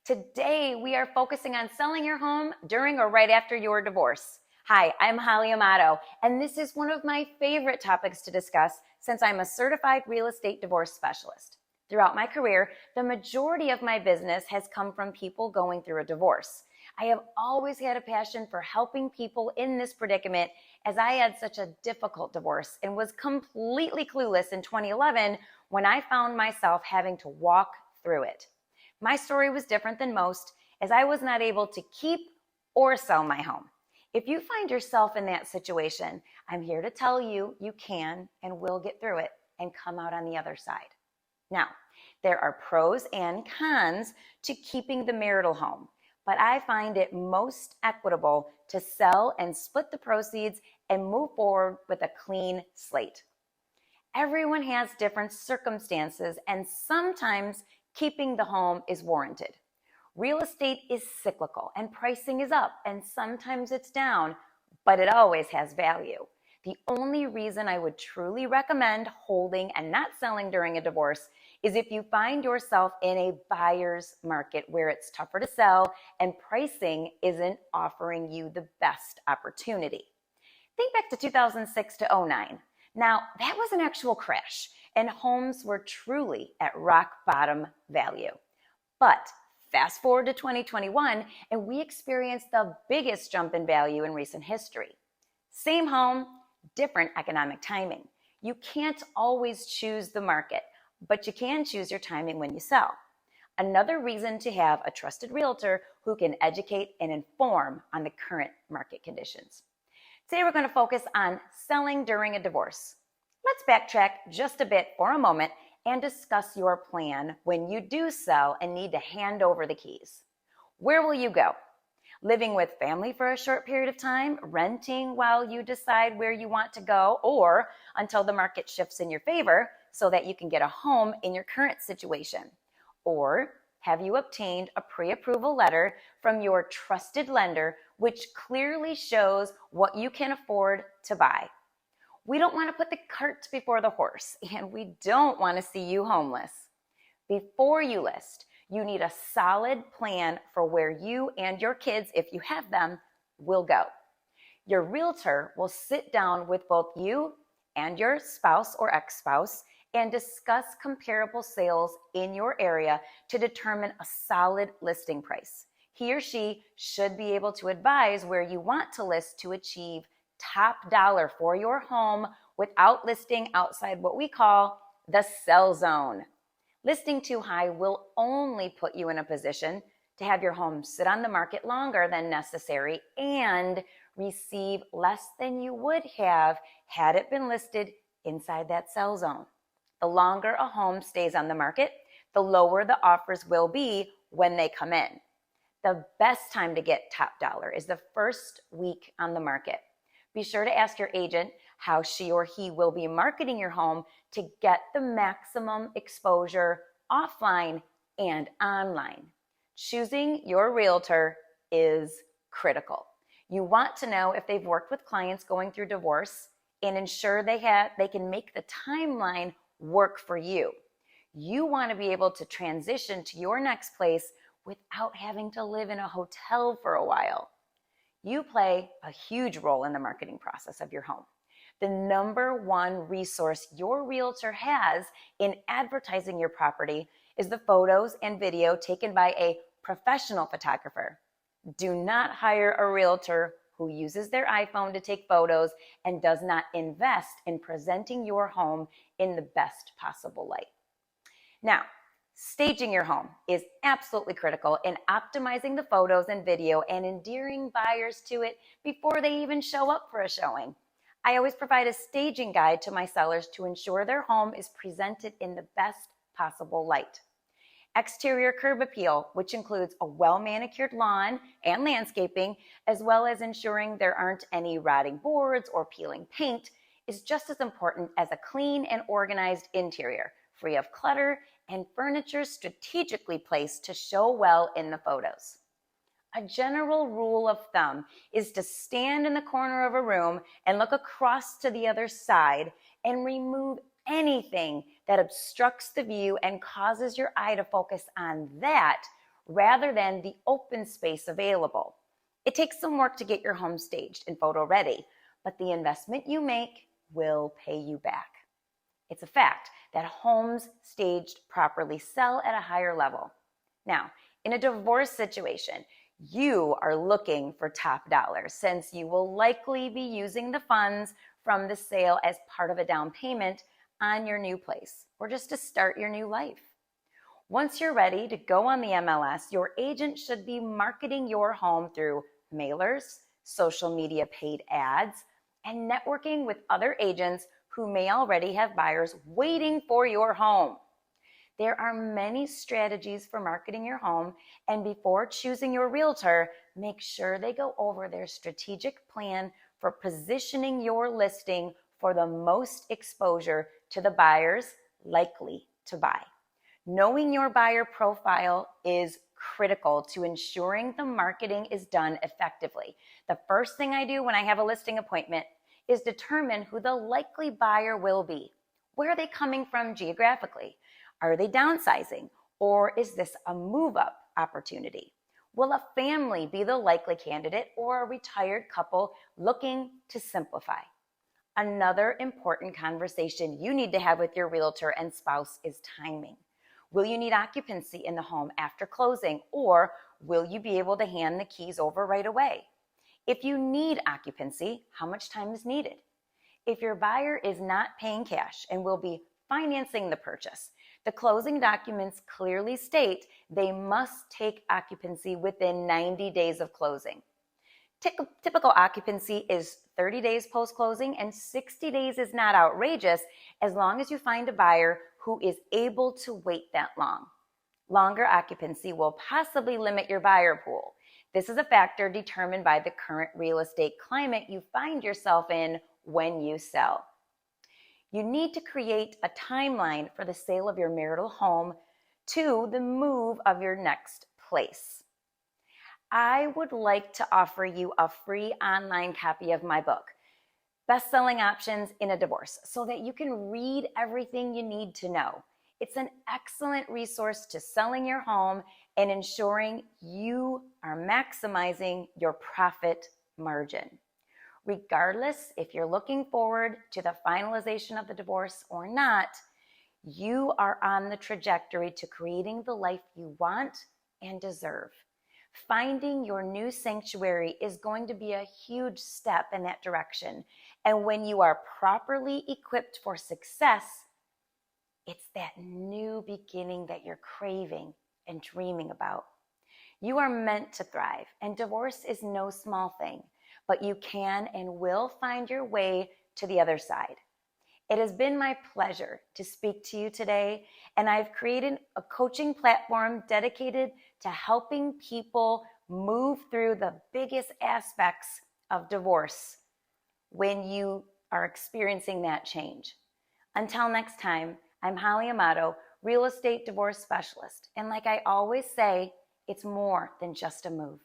Today, we are focusing on selling your home during or right after your divorce. Hi, I'm Holly Amato, and this is one of my favorite topics to discuss since I'm a certified real estate divorce specialist. Throughout my career, the majority of my business has come from people going through a divorce. I have always had a passion for helping people in this predicament as I had such a difficult divorce and was completely clueless in 2011 when I found myself having to walk through it. My story was different than most as I was not able to keep or sell my home. If you find yourself in that situation, I'm here to tell you you can and will get through it and come out on the other side. Now, there are pros and cons to keeping the marital home, but I find it most equitable to sell and split the proceeds and move forward with a clean slate. Everyone has different circumstances, and sometimes keeping the home is warranted. Real estate is cyclical and pricing is up and sometimes it's down, but it always has value. The only reason I would truly recommend holding and not selling during a divorce is if you find yourself in a buyer's market where it's tougher to sell and pricing isn't offering you the best opportunity. Think back to 2006 to 2009. Now, that was an actual crash, and homes were truly at rock bottom value. But fast forward to 2021, and we experienced the biggest jump in value in recent history. Same home, different economic timing. You can't always choose the market, but you can choose your timing when you sell. Another reason to have a trusted realtor who can educate and inform on the current market conditions. Today, we're going to focus on selling during a divorce. Let's backtrack just a bit for a moment and discuss your plan when you do sell and need to hand over the keys. Where will you go? Living with family for a short period of time, renting while you decide where you want to go, or until the market shifts in your favor so that you can get a home in your current situation? Or have you obtained a pre-approval letter from your trusted lender which clearly shows what you can afford to buy? We don't want to put the cart before the horse, and we don't want to see you homeless. Before you list, you need a solid plan for where you and your kids, if you have them, will go. Your realtor will sit down with both you and your spouse or ex-spouse and discuss comparable sales in your area to determine a solid listing price. He or she should be able to advise where you want to list to achieve top dollar for your home without listing outside what we call the sell zone. Listing too high will only put you in a position to have your home sit on the market longer than necessary and receive less than you would have had it been listed inside that sell zone. The longer a home stays on the market, the lower the offers will be when they come in. The best time to get top dollar is the first week on the market. Be sure to ask your agent how she or he will be marketing your home to get the maximum exposure offline and online. Choosing your realtor is critical. You want to know if they've worked with clients going through divorce and ensure they can make the timeline work for you. You want to be able to transition to your next place without having to live in a hotel for a while. You play a huge role in the marketing process of your home. The number one resource your realtor has in advertising your property is the photos and video taken by a professional photographer. Do not hire a realtor who uses their iPhone to take photos and does not invest in presenting your home in the best possible light. Now, staging your home is absolutely critical in optimizing the photos and video and endearing buyers to it before they even show up for a showing. I always provide a staging guide to my sellers to ensure their home is presented in the best possible light. Exterior curb appeal, which includes a well-manicured lawn and landscaping, as well as ensuring there aren't any rotting boards or peeling paint, is just as important as a clean and organized interior, free of clutter and furniture strategically placed to show well in the photos. A general rule of thumb is to stand in the corner of a room and look across to the other side and remove anything that obstructs the view and causes your eye to focus on that rather than the open space available. It takes some work to get your home staged and photo ready, but the investment you make will pay you back. It's a fact that homes staged properly sell at a higher level. Now, in a divorce situation, you are looking for top dollar since you will likely be using the funds from the sale as part of a down payment on your new place or just to start your new life. Once you're ready to go on the MLS, your agent should be marketing your home through mailers, social media paid ads, and networking with other agents who may already have buyers waiting for your home. There are many strategies for marketing your home, and before choosing your realtor, make sure they go over their strategic plan for positioning your listing for the most exposure to the buyers likely to buy. Knowing your buyer profile is critical to ensuring the marketing is done effectively. The first thing I do when I have a listing appointment is determine who the likely buyer will be. Where are they coming from geographically? Are they downsizing? Or is this a move-up opportunity? Will a family be the likely candidate or a retired couple looking to simplify? Another important conversation you need to have with your realtor and spouse is timing. Will you need occupancy in the home after closing, or will you be able to hand the keys over right away? If you need occupancy, how much time is needed? If your buyer is not paying cash and will be financing the purchase, the closing documents clearly state they must take occupancy within 90 days of closing. Typical occupancy is 30 days post-closing, and 60 days is not outrageous as long as you find a buyer who is able to wait that long. Longer occupancy will possibly limit your buyer pool. This is a factor determined by the current real estate climate you find yourself in when you sell. You need to create a timeline for the sale of your marital home to the move of your next place. I would like to offer you a free online copy of my book, Best-Selling Options in a Divorce, so that you can read everything you need to know. It's an excellent resource to selling your home and ensuring you are maximizing your profit margin. Regardless if you're looking forward to the finalization of the divorce or not, you are on the trajectory to creating the life you want and deserve. Finding your new sanctuary is going to be a huge step in that direction. And when you are properly equipped for success, it's that new beginning that you're craving and dreaming about. You are meant to thrive, and divorce is no small thing, but you can and will find your way to the other side. It has been my pleasure to speak to you today, and I've created a coaching platform dedicated to helping people move through the biggest aspects of divorce when you are experiencing that change. Until next time, I'm Holly Amato, real estate divorce specialist, and like I always say, it's more than just a move.